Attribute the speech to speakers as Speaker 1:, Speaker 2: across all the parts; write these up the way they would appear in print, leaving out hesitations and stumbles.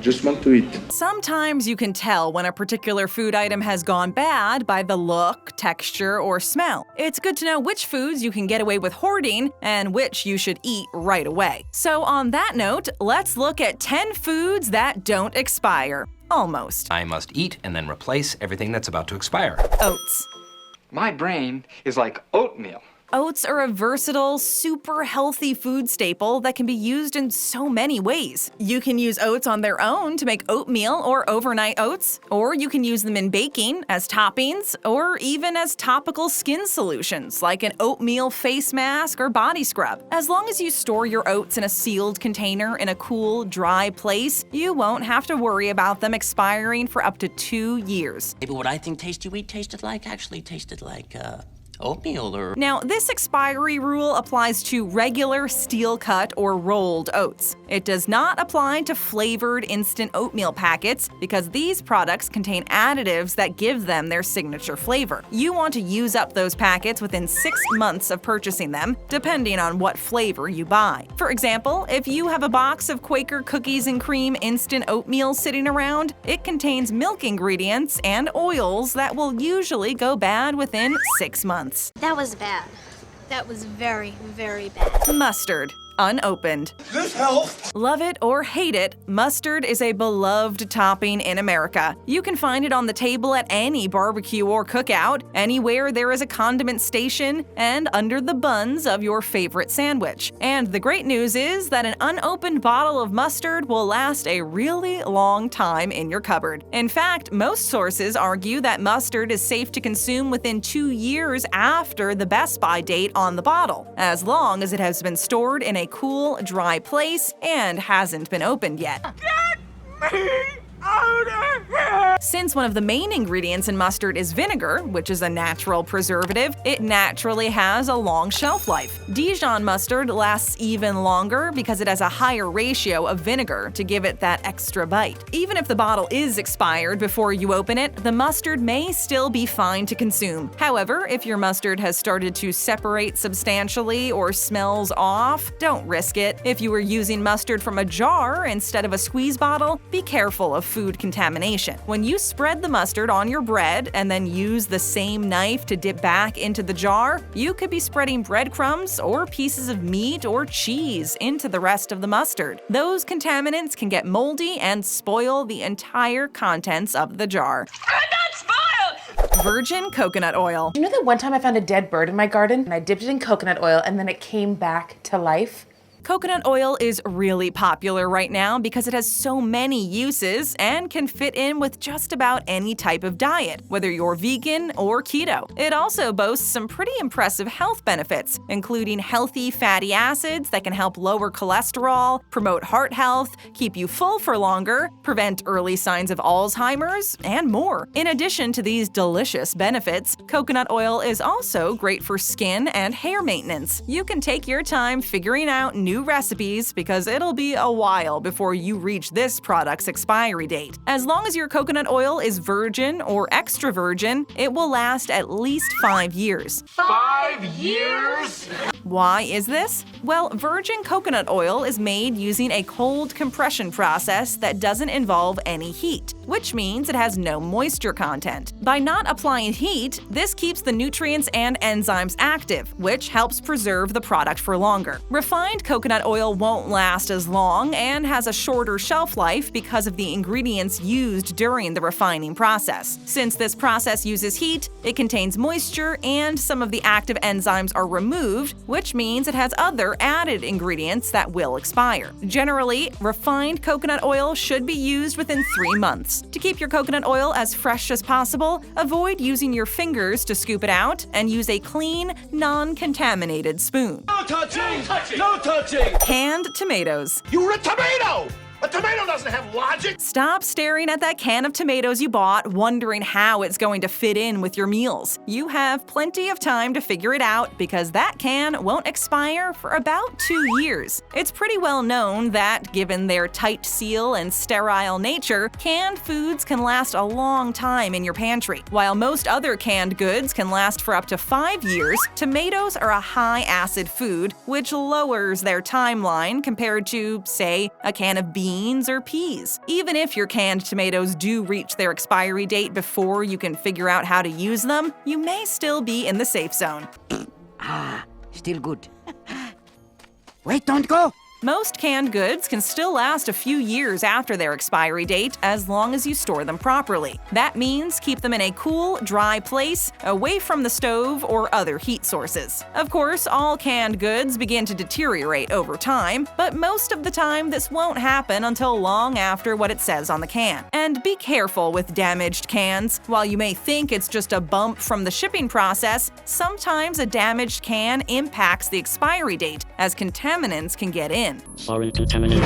Speaker 1: just want to eat.
Speaker 2: Sometimes you can tell when a particular food item has gone bad by the look, texture, or smell. It's good to know which foods you can get away with hoarding and which you should eat right away. So on that note, let's look at 10 foods that don't expire. Almost.
Speaker 3: I must eat and then replace everything that's about to expire.
Speaker 2: Oats.
Speaker 4: My brain is like oatmeal.
Speaker 2: Oats are a versatile, super healthy food staple that can be used in so many ways. You can use oats on their own to make oatmeal or overnight oats, or you can use them in baking, as toppings, or even as topical skin solutions like an oatmeal face mask or body scrub. As long as you store your oats in a sealed container in a cool, dry place, you won't have to worry about them expiring for up to 2 years.
Speaker 5: Maybe what I think Tasty Wheat tasted like actually tasted like, oatmeal or…
Speaker 2: Now, this expiry rule applies to regular steel-cut or rolled oats. It does not apply to flavored instant oatmeal packets because these products contain additives that give them their signature flavor. You want to use up those packets within 6 months of purchasing them, depending on what flavor you buy. For example, if you have a box of Quaker Cookies and Cream instant oatmeal sitting around, it contains milk ingredients and oils that will usually go bad within 6 months.
Speaker 6: That was bad. That was very, very bad.
Speaker 2: Mustard. Unopened.
Speaker 1: This helps.
Speaker 2: Love it or hate it, mustard is a beloved topping in America. You can find it on the table at any barbecue or cookout, anywhere there is a condiment station, and under the buns of your favorite sandwich. And the great news is that an unopened bottle of mustard will last a really long time in your cupboard. In fact, most sources argue that mustard is safe to consume within 2 years after the best by date on the bottle, as long as it has been stored in a cool, dry place and hasn't been opened yet.
Speaker 7: Get me out of here!
Speaker 2: Since one of the main ingredients in mustard is vinegar, which is a natural preservative, it naturally has a long shelf life. Dijon mustard lasts even longer because it has a higher ratio of vinegar to give it that extra bite. Even if the bottle is expired before you open it, the mustard may still be fine to consume. However, if your mustard has started to separate substantially or smells off, don't risk it. If you were using mustard from a jar instead of a squeeze bottle, be careful of food contamination. When you spread the mustard on your bread and then use the same knife to dip back into the jar, you could be spreading breadcrumbs or pieces of meat or cheese into the rest of the mustard. Those contaminants can get moldy and spoil the entire contents of the jar.
Speaker 7: I'm not spoiled!
Speaker 2: Virgin coconut oil.
Speaker 8: You know that one time I found a dead bird in my garden and I dipped it in coconut oil and then it came back to life?
Speaker 2: Coconut oil is really popular right now because it has so many uses and can fit in with just about any type of diet, whether you're vegan or keto. It also boasts some pretty impressive health benefits, including healthy fatty acids that can help lower cholesterol, promote heart health, keep you full for longer, prevent early signs of Alzheimer's, and more. In addition to these delicious benefits, coconut oil is also great for skin and hair maintenance. You can take your time figuring out new recipes because it'll be a while before you reach this product's expiry date. As long as your coconut oil is virgin or extra virgin, it will last at least 5 years.
Speaker 7: 5 years?
Speaker 2: Why is this? Well, virgin coconut oil is made using a cold compression process that doesn't involve any heat, which means it has no moisture content. By not applying heat, this keeps the nutrients and enzymes active, which helps preserve the product for longer. Refined coconut oil won't last as long and has a shorter shelf life because of the ingredients used during the refining process. Since this process uses heat, it contains moisture and some of the active enzymes are removed, which means it has other added ingredients that will expire. Generally, refined coconut oil should be used within 3 months. To keep your coconut oil as fresh as possible, avoid using your fingers to scoop it out and use a clean, non-contaminated spoon.
Speaker 7: No touching! No touching!
Speaker 2: Canned tomatoes.
Speaker 7: You're a tomato! A tomato doesn't have logic!
Speaker 2: Stop staring at that can of tomatoes you bought, wondering how it's going to fit in with your meals. You have plenty of time to figure it out because that can won't expire for about 2 years. It's pretty well known that, given their tight seal and sterile nature, canned foods can last a long time in your pantry. While most other canned goods can last for up to 5 years, tomatoes are a high-acid food, which lowers their timeline compared to, say, a can of beans or peas. ease. Even if your canned tomatoes do reach their expiry date before you can figure out how to use them, you may still be in the safe zone.
Speaker 1: Still good. Wait, don't go!
Speaker 2: Most canned goods can still last a few years after their expiry date as long as you store them properly. That means keep them in a cool, dry place, away from the stove or other heat sources. Of course, all canned goods begin to deteriorate over time, but most of the time this won't happen until long after what it says on the can. And be careful with damaged cans. While you may think it's just a bump from the shipping process, sometimes a damaged can impacts the expiry date, as contaminants can get in.
Speaker 9: Sorry, contaminant.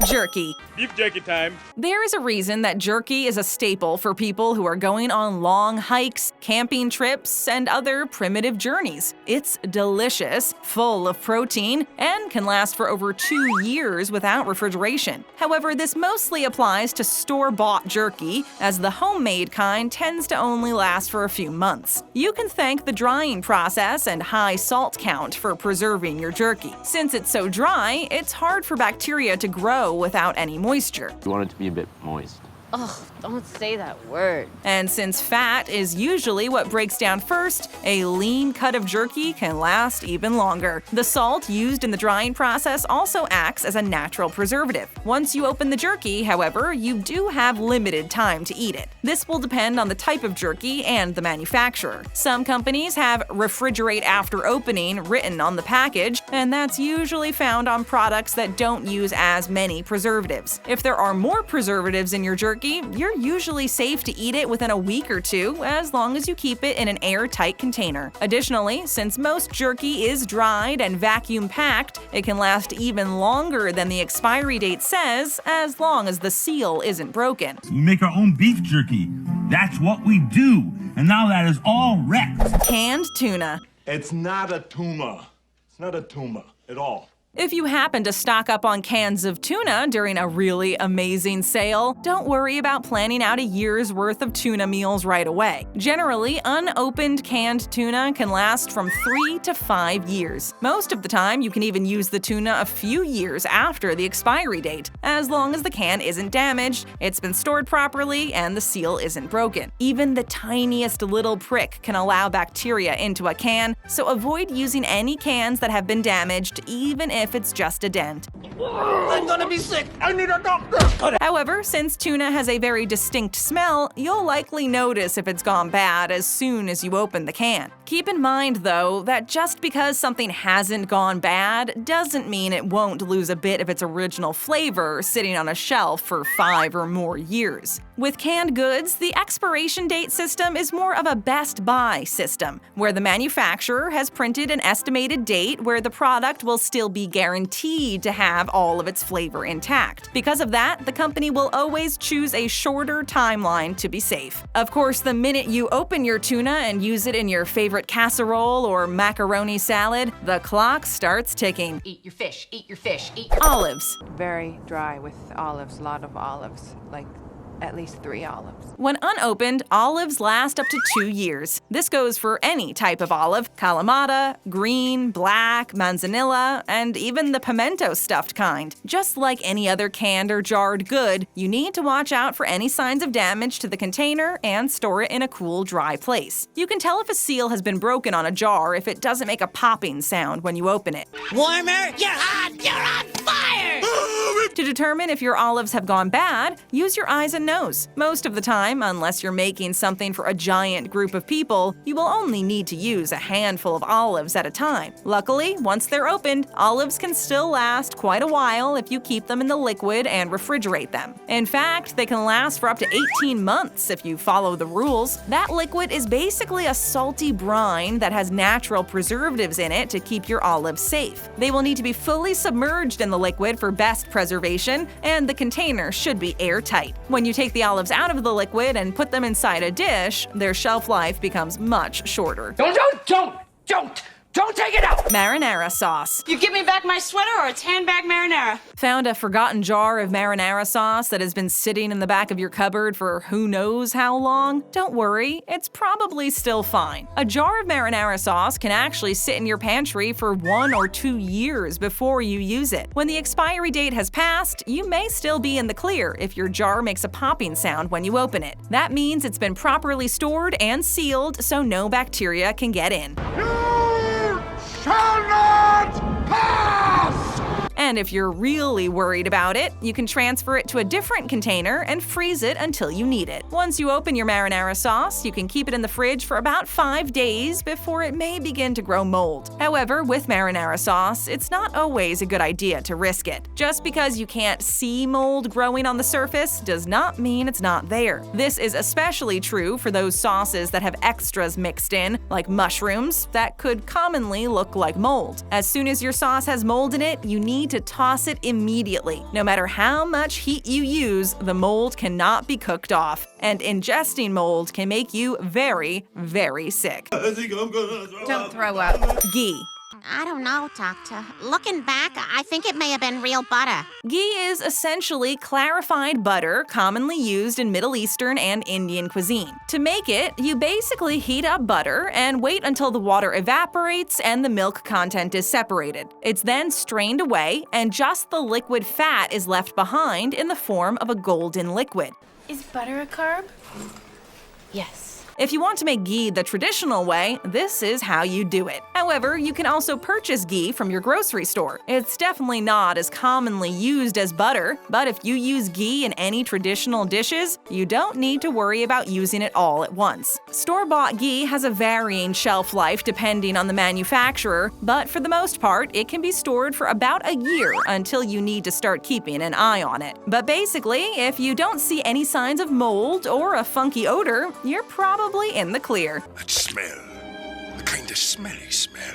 Speaker 2: Jerky.
Speaker 7: Beef jerky time.
Speaker 2: There is a reason that jerky is a staple for people who are going on long hikes, camping trips, and other primitive journeys. It's delicious, full of protein, and can last for over 2 years without refrigeration. However, this mostly applies to store-bought jerky, as the homemade kind tends to only last for a few months. You can thank the drying process and high salt count for preserving your jerky. Since it's so dry, it's hard for bacteria to grow without any moisture.
Speaker 9: You want it to be a bit moist.
Speaker 10: Ugh, don't say that word.
Speaker 2: And since fat is usually what breaks down first, a lean cut of jerky can last even longer. The salt used in the drying process also acts as a natural preservative. Once you open the jerky, however, you do have limited time to eat it. This will depend on the type of jerky and the manufacturer. Some companies have refrigerate after opening written on the package, and that's usually found on products that don't use as many preservatives. If there are more preservatives in your jerky, you're usually safe to eat it within a week or two, as long as you keep it in an airtight container. Additionally, since most jerky is dried and vacuum packed, it can last even longer than the expiry date says, as long as the seal isn't broken.
Speaker 11: We make our own beef jerky. That's what we do. And now that is all wrecked.
Speaker 2: Canned tuna.
Speaker 12: It's not a tuna. It's not a tuna at all.
Speaker 2: If you happen to stock up on cans of tuna during a really amazing sale, don't worry about planning out a year's worth of tuna meals right away. Generally, unopened canned tuna can last from 3 to 5 years. Most of the time, you can even use the tuna a few years after the expiry date, as long as the can isn't damaged, it's been stored properly, and the seal isn't broken. Even the tiniest little prick can allow bacteria into a can, so avoid using any cans that have been damaged, even if it's just a dent.
Speaker 7: I'm gonna be sick. I need a doctor.
Speaker 2: However, since tuna has a very distinct smell, you'll likely notice if it's gone bad as soon as you open the can. Keep in mind, though, that just because something hasn't gone bad doesn't mean it won't lose a bit of its original flavor sitting on a shelf for 5 or more years. With canned goods, the expiration date system is more of a best buy system, where the manufacturer has printed an estimated date where the product will still be guaranteed to have all of its flavor intact. Because of that, the company will always choose a shorter timeline to be safe. Of course, the minute you open your tuna and use it in your favorite casserole or macaroni salad, the clock starts ticking.
Speaker 10: Eat your fish, eat your fish, eat
Speaker 2: Olives.
Speaker 13: Very dry with olives, a lot of olives, like at least 3 olives.
Speaker 2: When unopened, olives last up to 2 years. This goes for any type of olive: Kalamata, green, black, manzanilla, and even the pimento stuffed kind. Just like any other canned or jarred good, you need to watch out for any signs of damage to the container and store it in a cool, dry place. You can tell if a seal has been broken on a jar if it doesn't make a popping sound when you open it.
Speaker 5: Warmer? You're hot! You're on fire!
Speaker 2: To determine if your olives have gone bad, use your eyes and nose. Most of the time, unless you're making something for a giant group of people, you will only need to use a handful of olives at a time. Luckily, once they're opened, olives can still last quite a while if you keep them in the liquid and refrigerate them. In fact, they can last for up to 18 months if you follow the rules. That liquid is basically a salty brine that has natural preservatives in it to keep your olives safe. They will need to be fully submerged in the liquid for best preservation, and the container should be airtight. When you take the olives out of the liquid and put them inside a dish, their shelf life becomes much shorter.
Speaker 4: Don't!
Speaker 1: Don't take it out!
Speaker 2: Marinara sauce.
Speaker 10: You give me back my sweater or it's handbag marinara.
Speaker 2: Found a forgotten jar of marinara sauce that has been sitting in the back of your cupboard for who knows how long? Don't worry, it's probably still fine. A jar of marinara sauce can actually sit in your pantry for 1 or 2 years before you use it. When the expiry date has passed, you may still be in the clear if your jar makes a popping sound when you open it. That means it's been properly stored and sealed so no bacteria can get in.
Speaker 7: Shall not pass!
Speaker 2: And if you're really worried about it, you can transfer it to a different container and freeze it until you need it. Once you open your marinara sauce, you can keep it in the fridge for about 5 days before it may begin to grow mold. However, with marinara sauce, it's not always a good idea to risk it. Just because you can't see mold growing on the surface does not mean it's not there. This is especially true for those sauces that have extras mixed in, like mushrooms, that could commonly look like mold. As soon as your sauce has mold in it, you need to toss it immediately. No matter how much heat you use, the mold cannot be cooked off, and ingesting mold can make you very, very sick.
Speaker 13: Don't throw up.
Speaker 2: Ghee.
Speaker 14: I don't know, Doctor. Looking back, I think it may have been real butter.
Speaker 2: Ghee is essentially clarified butter commonly used in Middle Eastern and Indian cuisine. To make it, you basically heat up butter and wait until the water evaporates and the milk content is separated. It's then strained away and just the liquid fat is left behind in the form of a golden liquid.
Speaker 6: Is butter a carb?
Speaker 10: Yes.
Speaker 2: If you want to make ghee the traditional way, this is how you do it. However, you can also purchase ghee from your grocery store. It's definitely not as commonly used as butter, but if you use ghee in any traditional dishes, you don't need to worry about using it all at once. Store-bought ghee has a varying shelf life depending on the manufacturer, but for the most part, it can be stored for about a year until you need to start keeping an eye on it. But basically, if you don't see any signs of mold or a funky odor, you're probably in the clear.
Speaker 12: That smell. The kind of smelly smell.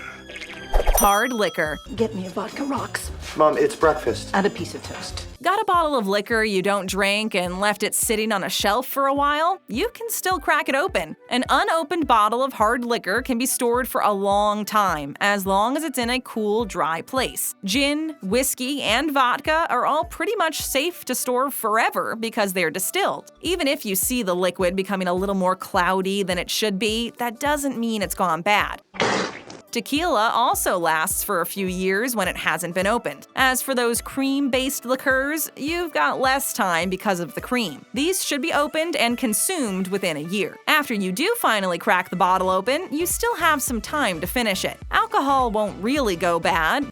Speaker 2: Hard liquor.
Speaker 10: Get me a vodka rocks.
Speaker 15: Mom, it's breakfast.
Speaker 10: And a piece of toast.
Speaker 2: Got a bottle of liquor you don't drink and left it sitting on a shelf for a while? You can still crack it open. An unopened bottle of hard liquor can be stored for a long time, as long as it's in a cool, dry place. Gin, whiskey, and vodka are all pretty much safe to store forever because they're distilled. Even if you see the liquid becoming a little more cloudy than it should be, that doesn't mean it's gone bad. Tequila also lasts for a few years when it hasn't been opened. As for those cream-based liqueurs, you've got less time because of the cream. These should be opened and consumed within a year. After you do finally crack the bottle open, you still have some time to finish it. Alcohol won't really go bad,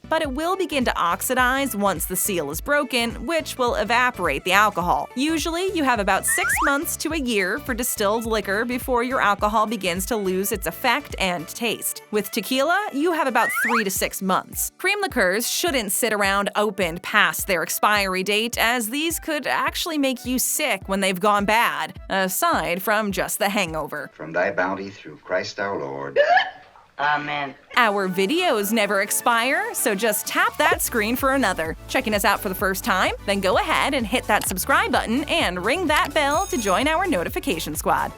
Speaker 2: but it will begin to oxidize once the seal is broken, which will evaporate the alcohol. Usually, you have about 6 months to a year for distilled liquor before your alcohol begins to lose its effect and taste. With tequila, you have about 3 to 6 months. Cream liqueurs shouldn't sit around opened past their expiry date, as these could actually make you sick when they've gone bad, aside from just the hangover.
Speaker 16: From thy bounty through Christ our Lord.
Speaker 10: Amen.
Speaker 2: Our videos never expire, so just tap that screen for another. Checking us out for the first time? Then go ahead and hit that subscribe button and ring that bell to join our notification squad.